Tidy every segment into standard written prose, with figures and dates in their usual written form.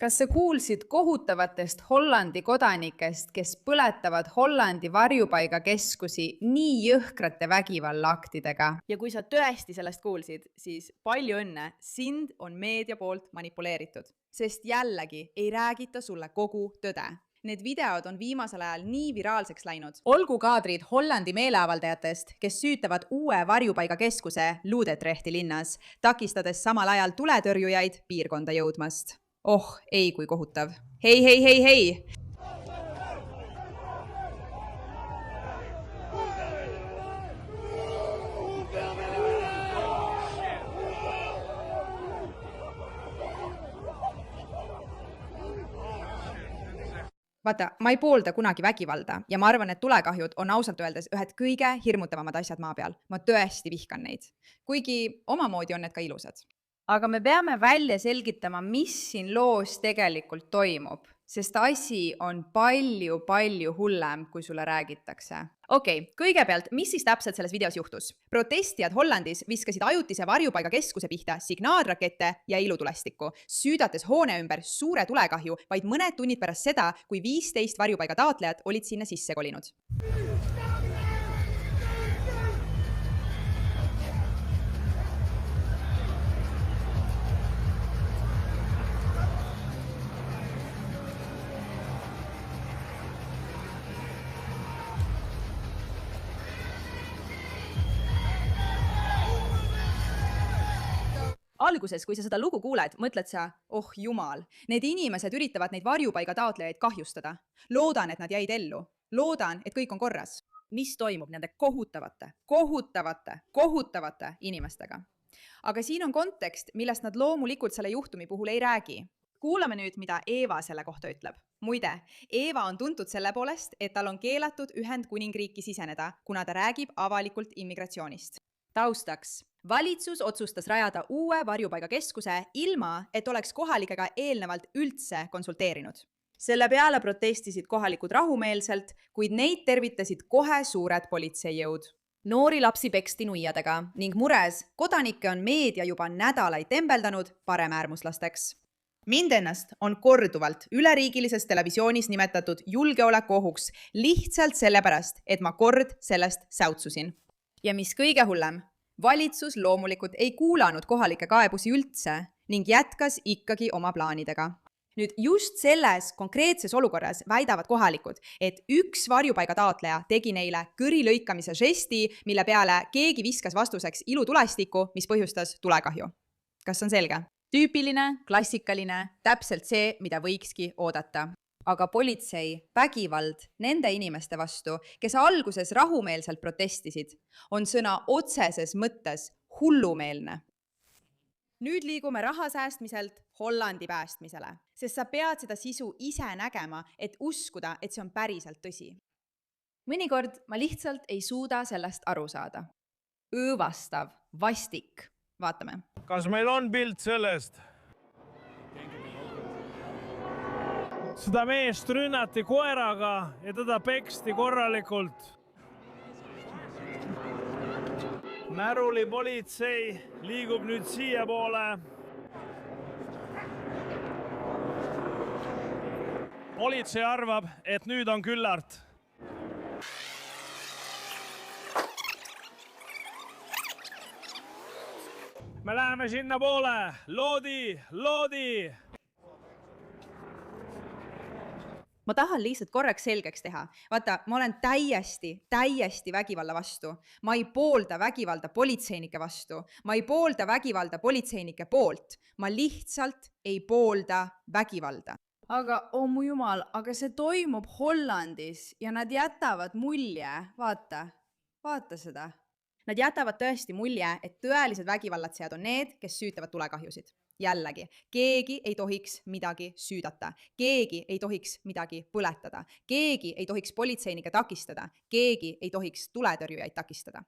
Kas sa kuulsid kohutavatest Hollandi kodanikest, kes põletavad Hollandi varjupaigakeskusi nii jõhkrate vägivallaaktidega? Ja kui sa tõesti sellest kuulsid, siis palju õnne, sind on meedia poolt manipuleeritud. Sest jällegi ei räägita sulle kogu tõde. Need videod on viimasel ajal nii viraalseks läinud. Olgu kaadrid Hollandi meeleavaldajatest, kes süütavad uue varjupaigakeskuse Ludetrechti linnas, takistades samal ajal tuletõrjujaid piirkonda jõudmast. Oh, ei kui kohutav. Hei! Vaata, ma ei poolda kunagi vägivalda ja ma arvan, et tulekahjud on ausalt öeldes ühed kõige hirmutavamad asjad maa peal. Ma tõesti vihkan neid. Kuigi omamoodi on need ka ilusad. Aga me peame välja selgitama, mis siin loos tegelikult toimub, sest asi on palju hullem, kui sulle räägitakse. Okei, kõigepealt, mis siis täpselt selles videos juhtus? Protestijad Hollandis viskasid ajutise varjupaigakeskuse pihta signaalrakette ja ilutulestikku, süüdates hoone ümber suure tulekahju vaid mõned tunnid pärast seda, kui 15 varjupaiga taotlejad olid sinna sisse kolinud. Alguses, kui sa seda lugu kuuled, mõtled sa, oh jumal, need inimesed üritavad neid varjupaiga taotlejaid kahjustada. Loodan, et nad jäid ellu. Loodan, et kõik on korras. Mis toimub nende kohutavate inimestega? Aga siin on kontekst, millest nad loomulikult selle juhtumi puhul ei räägi. Kuulame nüüd, mida Eva selle kohta ütleb. Muide, Eva on tuntud selle poolest, et tal on keelatud Ühendkuningriiki siseneda, kuna ta räägib avalikult immigratsioonist. Taustaks. Valitsus otsustas rajada uue varjupaigakeskuse ilma, et oleks kohalikega eelnevalt üldse konsulteerinud. Selle peale protestisid kohalikud rahumeelselt, kuid neid tervitasid kohe suured politseijõud. Noori lapsi peksti nuiadega ning mures kodanikke on meedia juba nädalaid tembeldanud paremäärmuslasteks. Mind ennast on korduvalt üleriigilises televisioonis nimetatud julgeolekuohuks lihtsalt sellepärast, et ma kord sellest säutsusin. Ja mis kõige hullem, valitsus loomulikult ei kuulanud kohalike kaebusi üldse ning jätkas ikkagi oma plaanidega. Nüüd just selles konkreetses olukorras väidavad kohalikud, et üks varjupaiga taotleja tegi neile kõri lõikamise žesti, mille peale keegi viskas vastuseks ilutulestikku, mis põhjustas tulekahju. Kas on selge? Tüüpiline, klassikaline, täpselt see, mida võikski oodata. Aga politsei vägivald nende inimeste vastu, kes alguses rahumeelselt protestisid, on sõna otseses mõttes hullumeelne. Nüüd liigume raha säästmiselt Hollandi päästmisele, sest sa pead seda sisu ise nägema, et uskuda, et see on päriselt tõsi. Mõnikord ma lihtsalt ei suuda sellest aru saada. Õõvastav, vastik. Vaatame. Kas meil on pilt sellest? Seda meest rünnati koeraga ja teda peksti korralikult. Märuli politsei liigub nüüd siia poole. Politsei arvab, et nüüd on küllalt. Me läheme sinna poole. Loodi! Ma tahan lihtsalt korraks selgeks teha. Vaata, ma olen täiesti vägivalla vastu. Ma ei poolda vägivalda politseinike vastu. Ma ei poolda vägivalda politseinike poolt. Ma lihtsalt ei poolda vägivalda. Aga, mu jumal, aga see toimub Hollandis ja nad jätavad mulje. Vaata seda. Nad jätavad tõesti mulje, et tõelised vägivallatsejad on need, kes süütavad tulekahjusid. Jällegi, keegi ei tohiks midagi süüdata, keegi ei tohiks midagi põletada, keegi ei tohiks politseinikke takistada, keegi ei tohiks tuletõrjujaid takistada.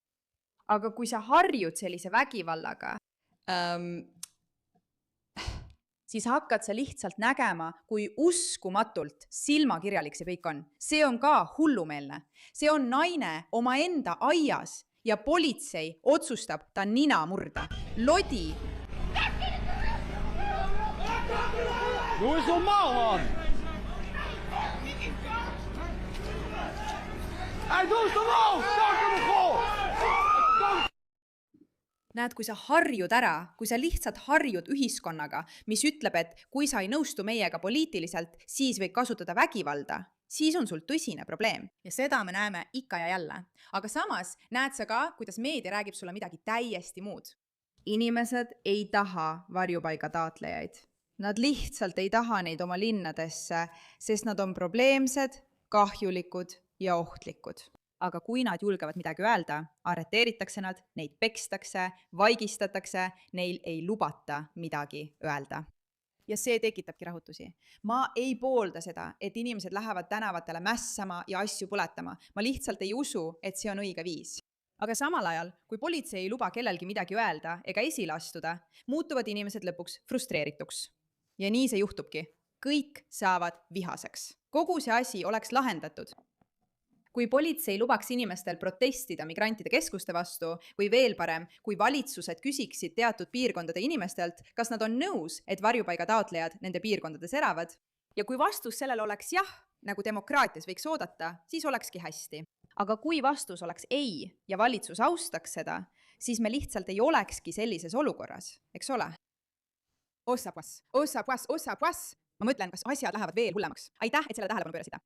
Aga kui sa harjud sellise vägivallaga, siis hakkad sa lihtsalt nägema, kui uskumatult silmakirjalik see kõik on. See on ka hullumeelne. See on naine omaenda aias ja politsei otsustab ta nina murda. Lodi! Doe eens normaal, man. Hey, doe eens normaal. Dank je wel. Näed, kui sa harjud ära, kui sa lihtsalt harjud ühiskonnaga, mis ütleb, et kui sa ei nõustu meiega poliitiliselt, siis võid kasutada vägivalda, siis on sul tõsine probleem. Ja seda me näeme ikka ja jälle. Aga samas näed sa ka, kuidas meedia räägib sulle midagi täiesti muud. Inimesed ei taha varjupaiga taotlejaid. Nad lihtsalt ei taha neid oma linnadesse, sest nad on probleemsed, kahjulikud ja ohtlikud. Aga kui nad julgevad midagi öelda, arreteeritakse nad, neid pekstakse, vaigistatakse, neil ei lubata midagi öelda. Ja see tekitabki rahutusi. Ma ei poolda seda, et inimesed lähevad tänavatele mässama ja asju põletama. Ma lihtsalt ei usu, et see on õige viis. Aga samal ajal, kui politsei ei luba kellelgi midagi öelda ega esile astuda, muutuvad inimesed lõpuks frustreerituks. Ja nii see juhtubki. Kõik saavad vihaseks. Kogu see asi oleks lahendatud. Kui politsei lubaks inimestel protestida migrantide keskuste vastu või veel parem, kui valitsused küsiksid teatud piirkondade inimestelt, kas nad on nõus, et varjupaiga taotlejad nende piirkondades elavad. Ja kui vastus sellele oleks jah, nagu demokraatias võiks oodata, siis olekski hästi. Aga kui vastus oleks ei ja valitsus austaks seda, siis me lihtsalt ei olekski sellises olukorras, eks ole? Ossa pues. Ma mõtlen, kas asjad lähevad veel hullemaks. Aitäh, et selle tähelepanu pöörasite.